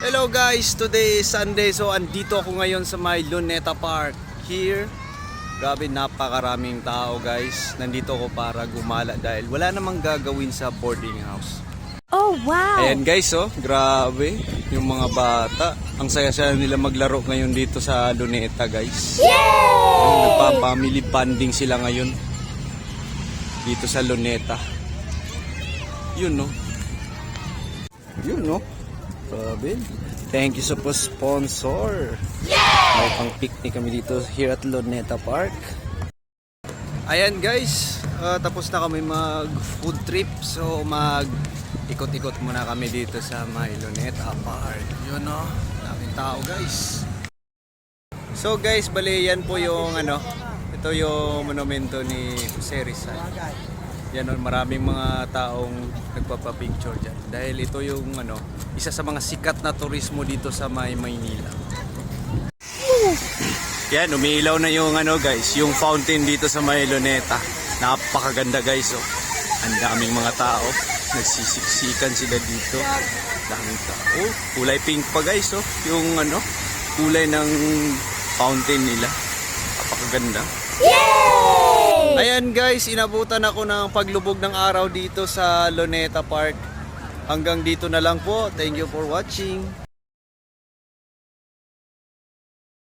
Hello guys, today is Sunday, so andito ako ngayon sa may Luneta Park here. Grabe, napakaraming tao guys. Nandito ako para gumala dahil wala namang gagawin sa boarding house. Oh wow! Ayan guys, oh, grabe yung mga bata. Ang saya-saya nila maglaro ngayon dito sa Luneta guys. Yay! Nagpa-family bonding sila ngayon dito sa Luneta. Yun no. Yun no. Grabe. Thank you sa sponsor. May pang picnic kami dito here at Luneta Park. Ayan guys, tapos na kami mag food trip. So mag ikot-ikot muna kami dito sa may Luneta Park. Yun no, daming tao guys. So guys, bali yan po yung ito yung monumento ni Jose Rizal. Yan, maraming mga taong nagpapapicture dyan. Dahil ito yung isa sa mga sikat na turismo dito sa Maynila. Yan, umiilaw na yung guys, yung fountain dito sa Luneta. Napakaganda guys, oh. Ang daming mga tao. Nagsisiksikan sila dito. Daming tao. Kulay pink pa guys, oh. Yung kulay ng fountain nila. Napakaganda. Yay! Ayan guys, inabutan ako ng paglubog ng araw dito sa Luneta Park. Hanggang dito na lang po. Thank you for watching.